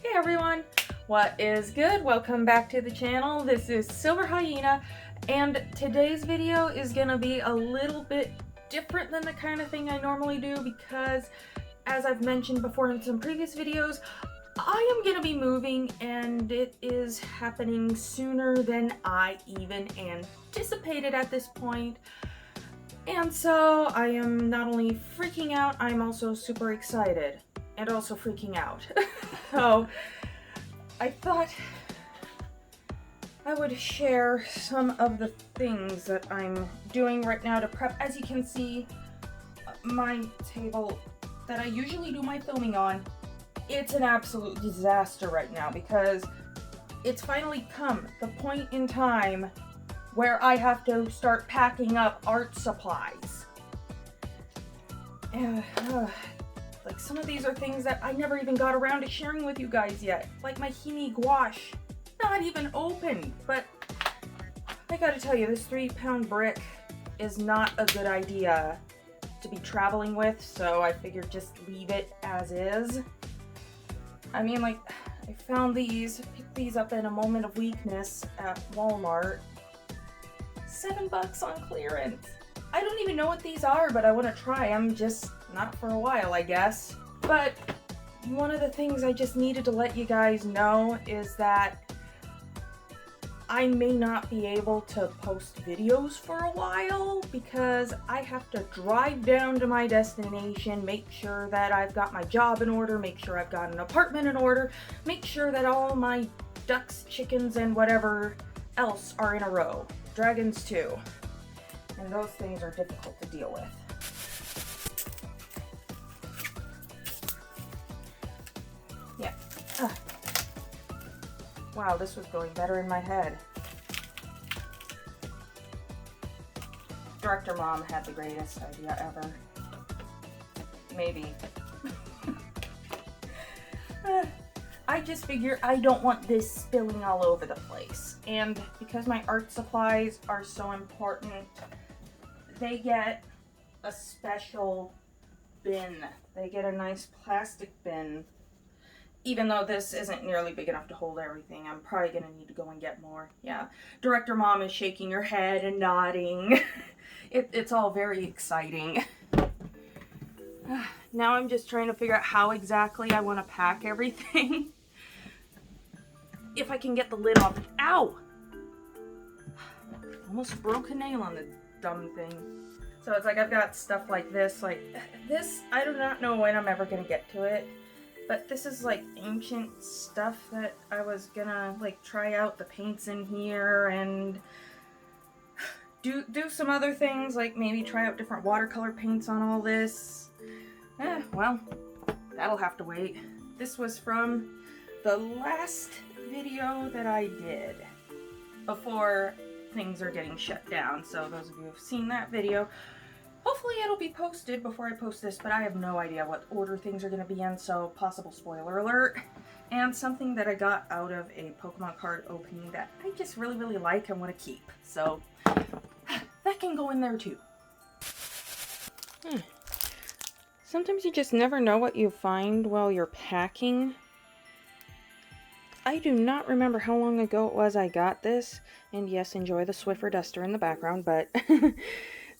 Hey everyone, what is good? Welcome back to the channel. This is Silver Hyena, and today's video is gonna be a little bit different than the kind of thing I normally do because, as I've mentioned before in some previous videos, I am gonna be moving and it is happening sooner than I even anticipated at this point. And so I am not only freaking out, I'm also super excited and also freaking out. So I thought I would share some of the things that I'm doing right now to prep. As you can see, my table that I usually do my filming on, it's an absolute disaster right now because it's finally come the point in time where I have to start packing up art supplies. And like some of these are things that I never even got around to sharing with you guys yet. Like my Himi gouache, not even opened. But I gotta tell you, this 3-pound brick is not a good idea to be traveling with, so I figured just leave it as is. I mean, like, I found these, picked these up in a moment of weakness at Walmart. $7 on clearance. I don't even know what these are, but I want to try them, just not for a while, I guess. But one of the things I just needed to let you guys know is that I may not be able to post videos for a while because I have to drive down to my destination, make sure that I've got my job in order, make sure I've got an apartment in order, make sure that all my ducks, chickens, and whatever else are in a row. Dragons too. And those things are difficult to deal with. Yeah. Wow, this was going better in my head. Director Mom had the greatest idea ever. Maybe. I just figure I don't want this spilling all over the place. And because my art supplies are so important, they get a special bin. They get a nice plastic bin. Even though this isn't nearly big enough to hold everything, I'm probably gonna need to go and get more. Yeah, Director Mom is shaking her head and nodding. It's all very exciting. Now I'm just trying to figure out how exactly I want to pack everything. If I can get the lid off. Ow! Almost broke a nail on the dumb thing. So it's like I've got stuff like this. Like this, I do not know when I'm ever going to get to it. But this is like ancient stuff that I was gonna like try out the paints in here and do some other things, like maybe try out different watercolor paints on all this. Well, that'll have to wait. This was from the last video that I did before things are getting shut down. So those of you who have seen that video, hopefully it'll be posted before I post this, but I have no idea what order things are going to be in, so possible spoiler alert. And something that I got out of a Pokemon card opening that I just really, really like and want to keep. So that can go in there too. Sometimes you just never know what you find while you're packing. I do not remember how long ago it was I got this, and yes, enjoy the Swiffer duster in the background, but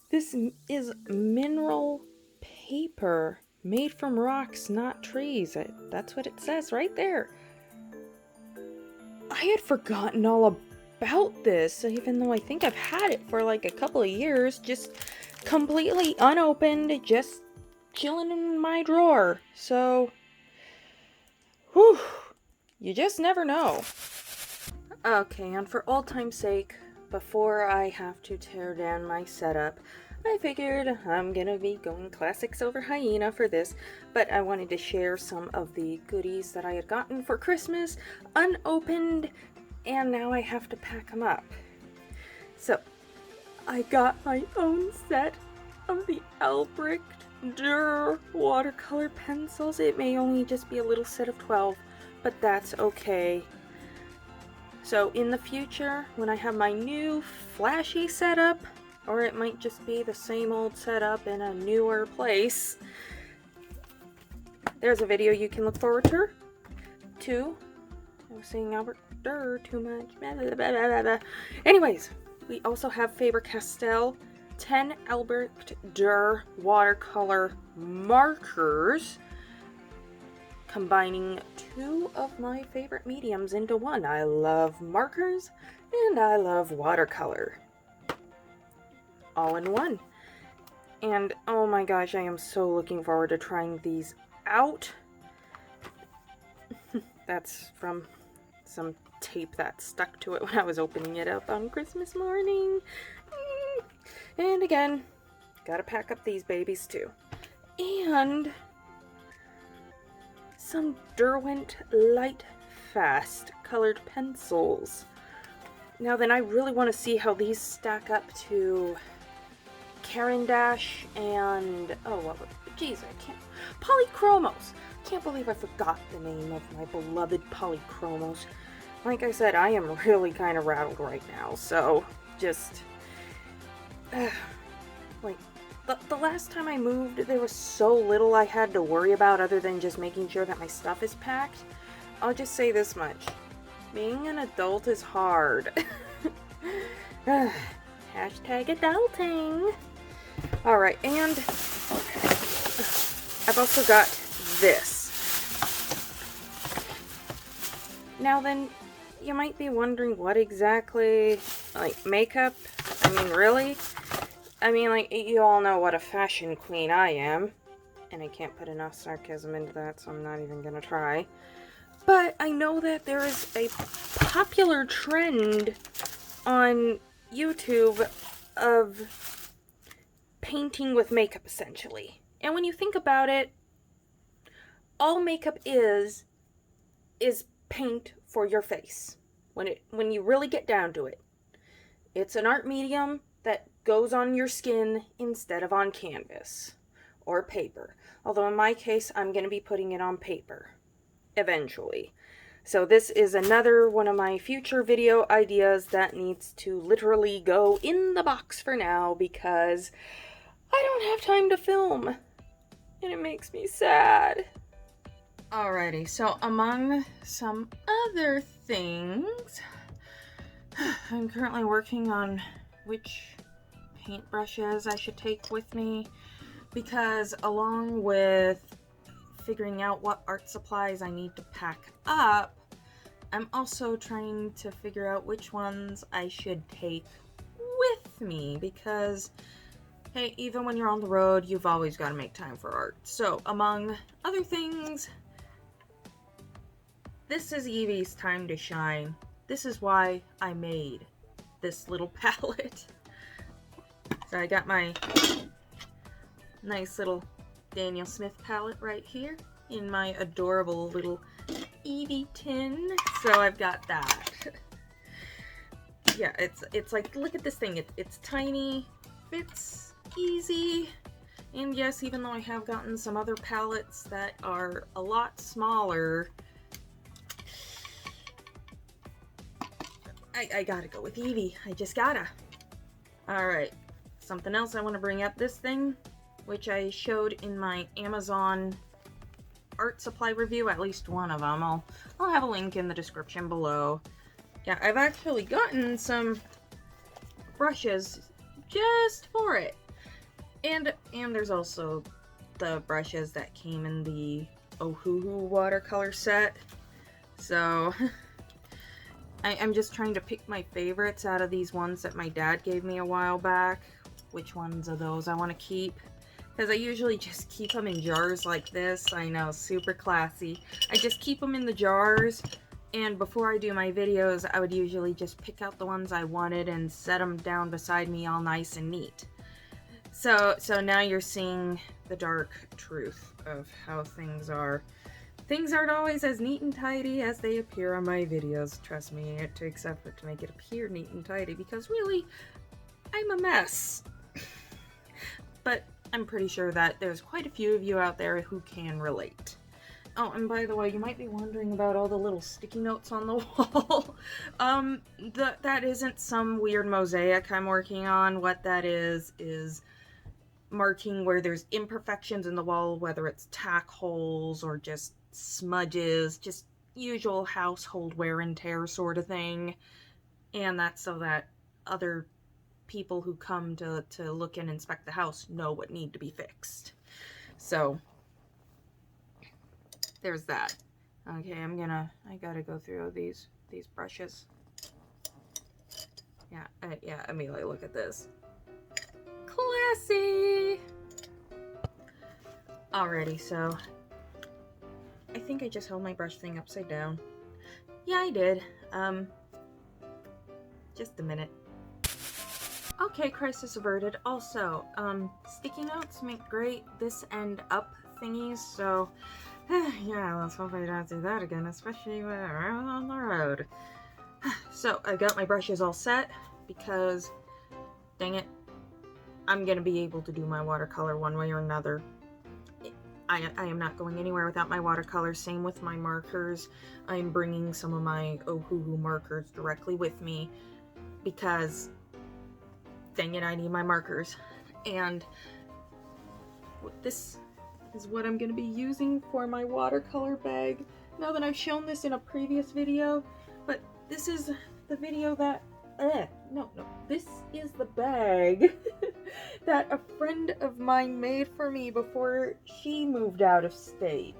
this is mineral paper made from rocks, not trees. That's what it says right there. I had forgotten all about this, even though I think I've had it for like a couple of years, just completely unopened, just chilling in my drawer. So, whew, you just never know. Okay, and for old time's sake, before I have to tear down my setup, I figured I'm gonna be going classic Silver Hyena for this, but I wanted to share some of the goodies that I had gotten for Christmas, unopened, and now I have to pack them up. So, I got my own set of the Albrecht Dürer watercolor pencils. It may only just be a little set of 12, but that's okay. So in the future, when I have my new flashy setup, or it might just be the same old setup in a newer place, there's a video you can look forward to. 2. I was saying Albert Durr too much. Blah, blah, blah, blah, blah. Anyways, we also have Faber-Castell 10 Albert Durr watercolor markers, combining 2 of my favorite mediums into one. I love markers and I love watercolor. All in one. And oh my gosh, I am so looking forward to trying these out. That's from some tape that stuck to it when I was opening it up on Christmas morning. And again, gotta pack up these babies too. And some Derwent Light Fast colored pencils. Now then, I really want to see how these stack up to Caran d'Ache and, oh, what was, geez, I can't, Polychromos. Can't believe I forgot the name of my beloved Polychromos. Like I said, I am really kind of rattled right now, so just, like, the last time I moved, there was so little I had to worry about other than just making sure that my stuff is packed. I'll just say this much. Being an adult is hard. Hashtag adulting. Alright, and I've also got this. Now then, you might be wondering what exactly, like, makeup? I mean, really? I mean, like, you all know what a fashion queen I am. And I can't put enough sarcasm into that, so I'm not even gonna try. But I know that there is a popular trend on YouTube of painting with makeup, essentially. And when you think about it, all makeup is paint for your face. When you really get down to it. It's an art medium that goes on your skin instead of on canvas or paper. Although in my case, I'm going to be putting it on paper eventually. So this is another one of my future video ideas that needs to literally go in the box for now because I don't have time to film. And it makes me sad. Alrighty, so among some other things, I'm currently working on which paintbrushes I should take with me, because along with figuring out what art supplies I need to pack up, I'm also trying to figure out which ones I should take with me, because hey, even when you're on the road, you've always got to make time for art. So among other things, this is Evie's time to shine. This is why I made this little palette. So I got my nice little Daniel Smith palette right here in my adorable little Evie tin. So I've got that. Yeah, it's like, look at this thing. It's tiny, fits easy. And yes, even though I have gotten some other palettes that are a lot smaller, I gotta go with Evie. I just gotta. Alright, something else I want to bring up. This thing, which I showed in my Amazon art supply review, at least one of them. I'll have a link in the description below. Yeah, I've actually gotten some brushes just for it. And there's also the brushes that came in the Ohuhu Watercolor set. So I'm just trying to pick my favorites out of these ones that my dad gave me a while back. Which ones of those I want to keep. Because I usually just keep them in jars like this. I know, super classy. I just keep them in the jars. And before I do my videos, I would usually just pick out the ones I wanted and set them down beside me all nice and neat. So now you're seeing the dark truth of how things are. Things aren't always as neat and tidy as they appear on my videos. Trust me, it takes effort to make it appear neat and tidy because really, I'm a mess. But I'm pretty sure that there's quite a few of you out there who can relate. Oh, and by the way, you might be wondering about all the little sticky notes on the wall. That isn't some weird mosaic I'm working on. What that is marking where there's imperfections in the wall, whether it's tack holes or just smudges, just usual household wear and tear sort of thing. And that's so that other people who come to look and inspect the house know what need to be fixed. So there's that. Okay, I gotta go through these brushes. Yeah, I mean, like, look at this. Classy! Alrighty, so I think I just held my brush thing upside down. Yeah, I did. Just a minute. Okay, crisis averted. Also, sticky notes make great this end up thingies, so yeah, let's hope I don't do that again, especially when we're on the road. So, I got my brushes all set because, dang it, I'm gonna be able to do my watercolor one way or another. I am not going anywhere without my watercolors. Same with my markers. I'm bringing some of my Ohuhu markers directly with me because, dang it, I need my markers. And this is what I'm going to be using for my watercolor bag. Now that I've shown this in a previous video, but this is the video that, this is the bag that a friend of mine made for me before she moved out of state.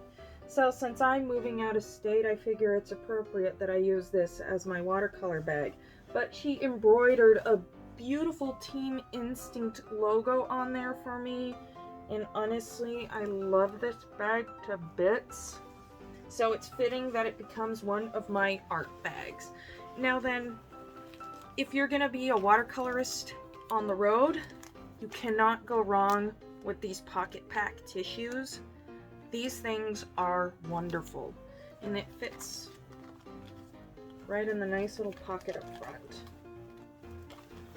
So since I'm moving out of state, I figure it's appropriate that I use this as my watercolor bag. But she embroidered a beautiful Team Instinct logo on there for me, and honestly, I love this bag to bits. So it's fitting that it becomes one of my art bags. Now then, if you're gonna be a watercolorist on the road, you cannot go wrong with these pocket pack tissues. These things are wonderful, and it fits right in the nice little pocket up front.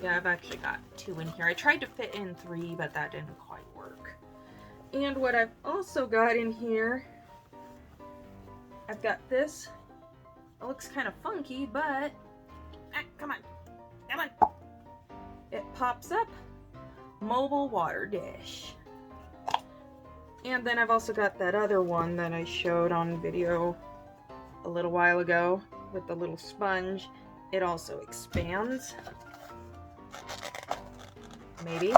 Yeah, I've actually got 2 in here. I tried to fit in 3, but that didn't quite work. And what I've also got in here, I've got this. It looks kind of funky, but come on. It pops up. Mobile water dish. And then I've also got that other one that I showed on video a little while ago with the little sponge. It also expands. Maybe.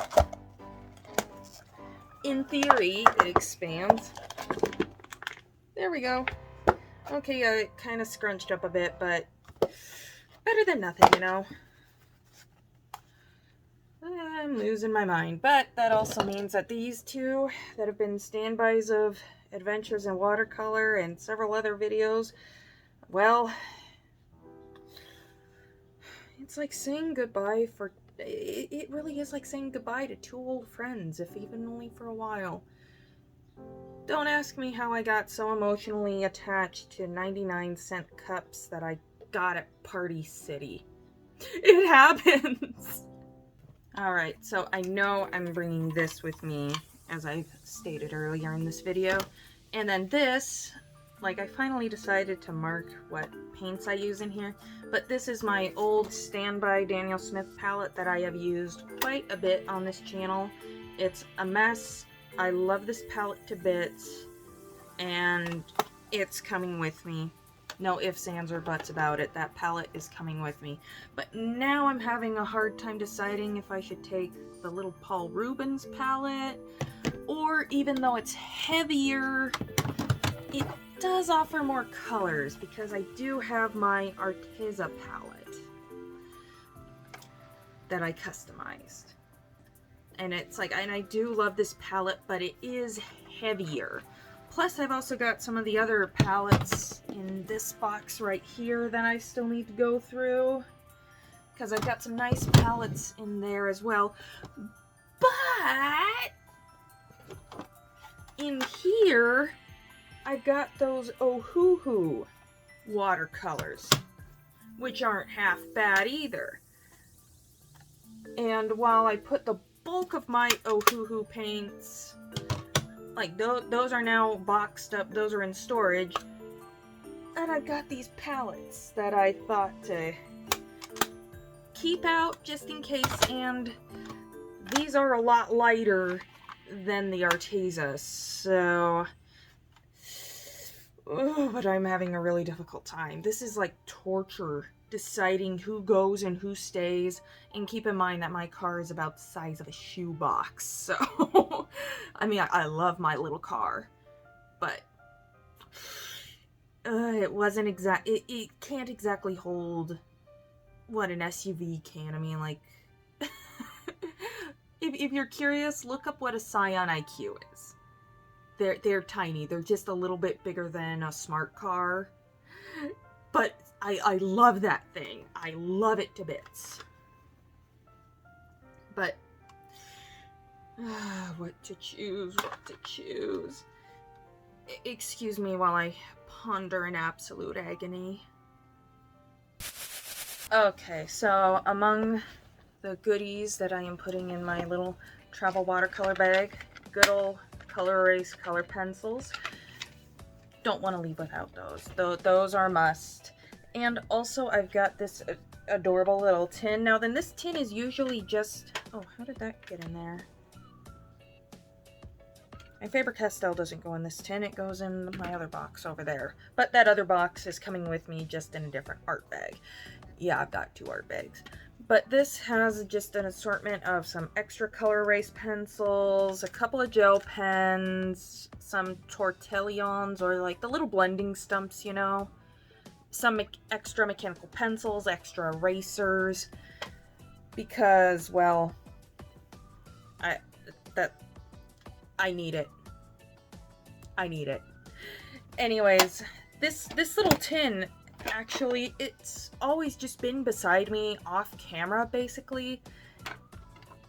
In theory, it expands. There we go. Okay, it kind of scrunched up a bit, but better than nothing, you know. I'm losing my mind, but that also means that these two that have been standbys of Adventures in Watercolor and several other videos, well, it's like saying goodbye for, it really is like saying goodbye to 2 old friends, if even only for a while. Don't ask me how I got so emotionally attached to 99-cent cups that I got at Party City. It happens! Alright, so I know I'm bringing this with me, as I've stated earlier in this video. And then this, like, I finally decided to mark what paints I use in here. But this is my old standby Daniel Smith palette that I have used quite a bit on this channel. It's a mess. I love this palette to bits. And it's coming with me. No ifs, ands, or buts about it. That palette is coming with me. But now I'm having a hard time deciding if I should take the little Paul Rubens palette, or even though it's heavier, it does offer more colors because I do have my Arteza palette that I customized. And it's like, and I do love this palette, but it is heavier. Plus, I've also got some of the other palettes in this box right here that I still need to go through, because I've got some nice palettes in there as well. But in here, I've got those Ohuhu watercolors, which aren't half bad either. And while I put the bulk of my Ohuhu paints, like, those are now boxed up, those are in storage. And I've got these palettes that I thought to keep out just in case, and these are a lot lighter than the Arteza, so Oh, but I'm having a really difficult time. This is like torture, deciding who goes and who stays. And keep in mind that my car is about the size of a shoebox. So, I mean, I love my little car, but it wasn't it can't exactly hold what an SUV can. I mean, like, if you're curious, look up what a Scion IQ is. They're tiny. They're just a little bit bigger than a smart car. But I love that thing. I love it to bits. But what to choose? What to choose? Excuse me while I ponder in absolute agony. Okay, so among the goodies that I am putting in my little travel watercolor bag, good old color erase color pencils. Don't want to leave without those. Those are a must. And also I've got this adorable little tin. Now then, this tin is usually just... Oh, how did that get in there? My Faber-Castell doesn't go in this tin. It goes in my other box over there. But that other box is coming with me just in a different art bag. Yeah, I've got 2 art bags. But this has just an assortment of some extra color erase pencils, a couple of gel pens, some tortillons, or like the little blending stumps, you know, some extra mechanical pencils, extra erasers, because, well, I need it. I need it. Anyways, this little tin... Actually, it's always just been beside me off camera, basically.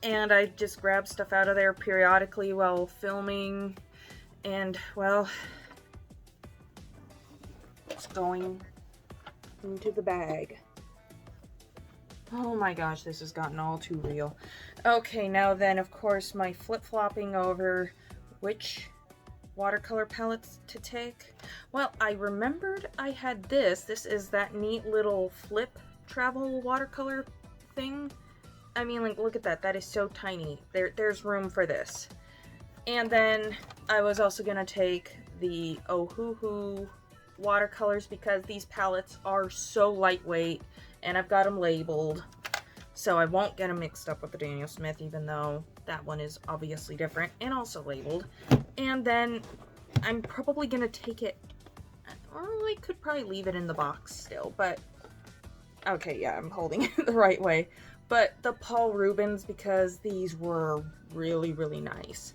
And I just grab stuff out of there periodically while filming. And, well, it's going into the bag. Oh my gosh, this has gotten all too real. Okay, now then, of course, my flip-flopping over which watercolor palettes to take. Well, I remembered I had this. This is that neat little flip travel watercolor thing. I mean, like, look at that. That is so tiny. There's room for this. And then I was also gonna take the Ohuhu Watercolors because these palettes are so lightweight and I've got them labeled. So I won't get them mixed up with the Daniel Smith, even though that one is obviously different and also labeled. And then I'm probably going to take it, or I could probably leave it in the box still, but okay, yeah, I'm holding it the right way. But the Paul Rubens, because these were really, really nice.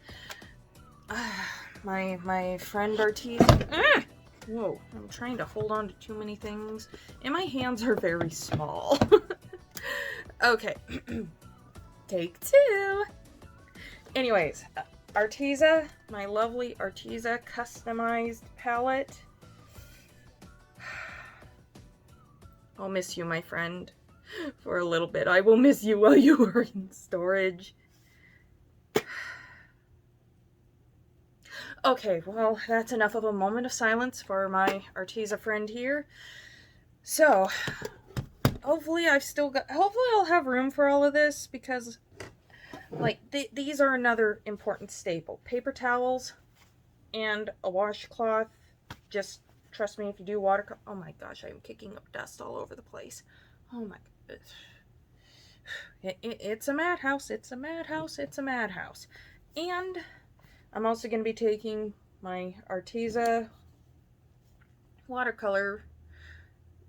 My friend Artesian, whoa, I'm trying to hold on to too many things, and my hands are very small. Okay, take 2. Anyways, Arteza, my lovely Arteza customized palette. I'll miss you, my friend, for a little bit. I will miss you while you are in storage. Okay, well, that's enough of a moment of silence for my Arteza friend here. So, hopefully I'll have room for all of this, because, like, these are another important staple. Paper towels and a washcloth. Just trust me, if you do watercolor... Oh my gosh, I'm kicking up dust all over the place. Oh my goodness. It's a madhouse. It's a madhouse. It's a madhouse. And I'm also going to be taking my Arteza watercolor.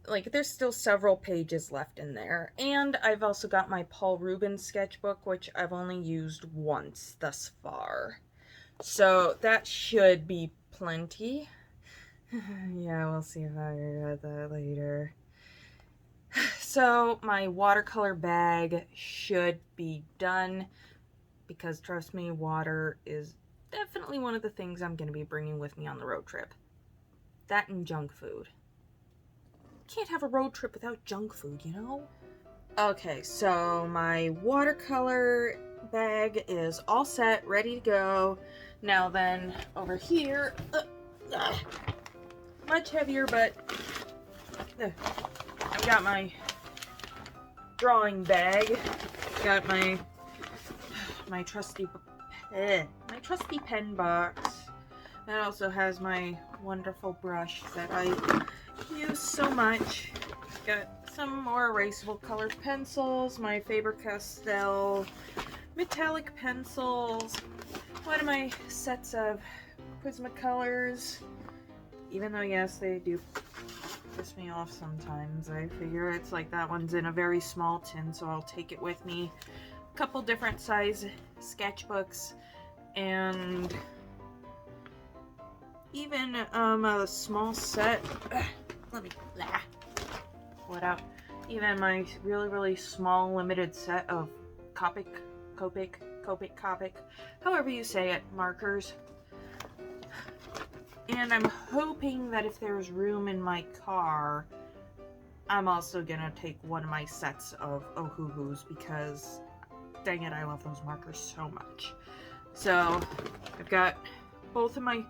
Like, there's still several pages left in there. And I've also got my Paul Rubin sketchbook, which I've only used once thus far. So that should be plenty. Yeah, we'll see if I regret that later. So my watercolor bag should be done, because trust me, water is definitely one of the things I'm going to be bringing with me on the road trip. That and junk food. Can't have a road trip without junk food, you know? Okay, so my watercolor bag is all set, ready to go. Now then, over here, much heavier, but I've got my drawing bag. Got my trusty pen box. That also has my wonderful brush that I use so much. Got some more erasable colored pencils, my Faber-Castell metallic pencils, one of my sets of Prismacolors, even though yes, they do piss me off sometimes. I figure it's like that one's in a very small tin, so I'll take it with me. A couple different size sketchbooks, and even a small set. Let me pull it out. Even my really small limited set of Copic, however you say it, markers. And I'm hoping that if there's room in my car, I'm also gonna take one of my sets of Ohuhus, because dang it, I love those markers so much. So I've got both of my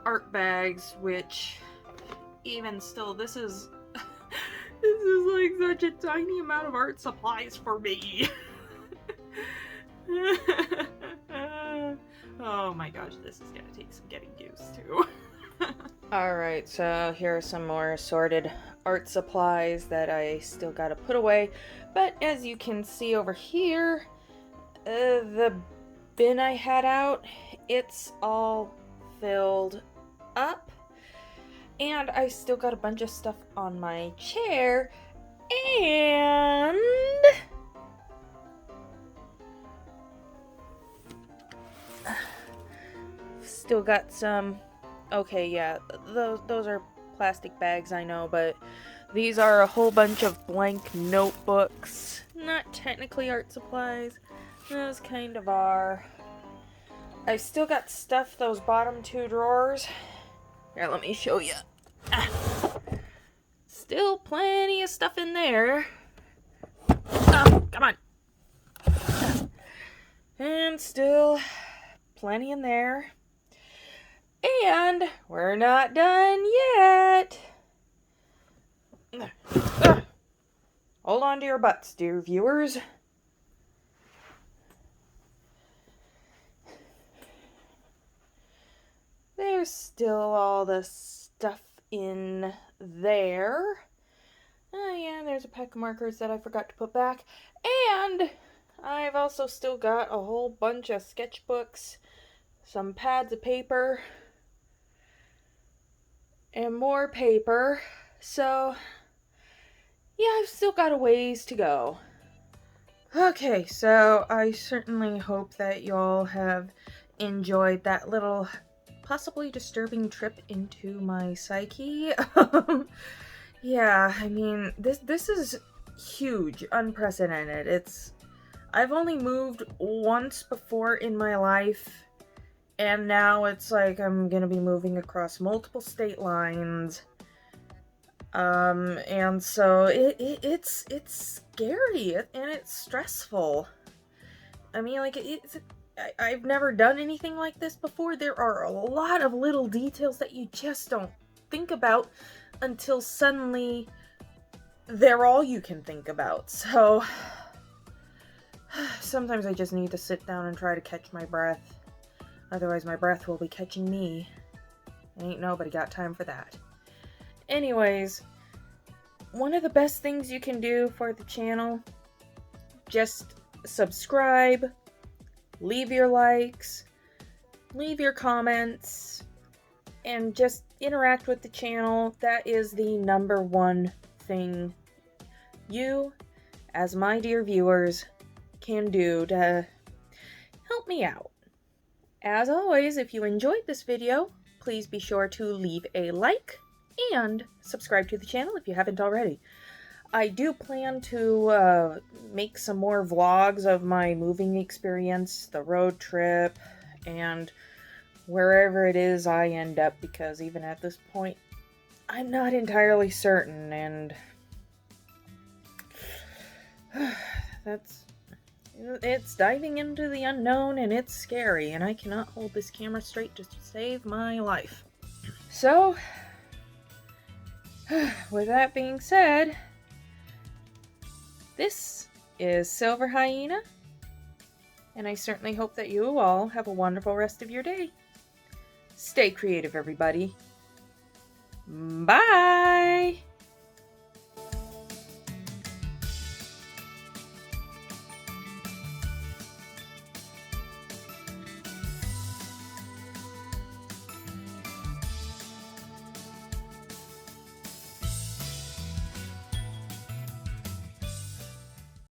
art bags, which even still, this is this is like such a tiny amount of art supplies for me. Oh my gosh, this is gonna take some getting used to. Alright, so here are some more assorted art supplies that I still gotta put away. But as you can see over here, the bin I had out, it's all filled up. And I still got a bunch of stuff on my chair. And still got some. Okay, yeah, those are plastic bags, I know, but these are a whole bunch of blank notebooks. Not technically art supplies. Those kind of are. I still got stuff, those bottom two drawers. Here, let me show you. Still plenty of stuff in there. Oh, come on. And still plenty in there. And we're not done yet. Hold on to your butts, dear viewers. There's still all the stuff in there. Oh yeah, there's a pack of markers that I forgot to put back. And I've also still got a whole bunch of sketchbooks, some pads of paper, and more paper. So yeah, I've still got a ways to go. Okay, so I certainly hope that y'all have enjoyed that little possibly disturbing trip into my psyche. Yeah, I mean, this is huge, unprecedented. I've only moved once before in my life, and now it's like I'm gonna be moving across multiple state lines. And so it's scary, and it's stressful. I mean, like, I've never done anything like this before. There are a lot of little details that you just don't think about until suddenly they're all you can think about. So sometimes I just need to sit down and try to catch my breath. Otherwise my breath will be catching me. Ain't nobody got time for that. Anyways, one of the best things you can do for the channel, just subscribe, leave your likes, leave your comments, and just interact with the channel. That is the number one thing you, as my dear viewers, can do to help me out. As always, if you enjoyed this video, please be sure to leave a like and subscribe to the channel if you haven't already. I do plan to make some more vlogs of my moving experience, the road trip, and wherever it is I end up, because even at this point, I'm not entirely certain, and it's diving into the unknown, and it's scary, and I cannot hold this camera straight to save my life. So, with that being said, this is Silver Hyena, and I certainly hope that you all have a wonderful rest of your day. Stay creative, everybody. Bye!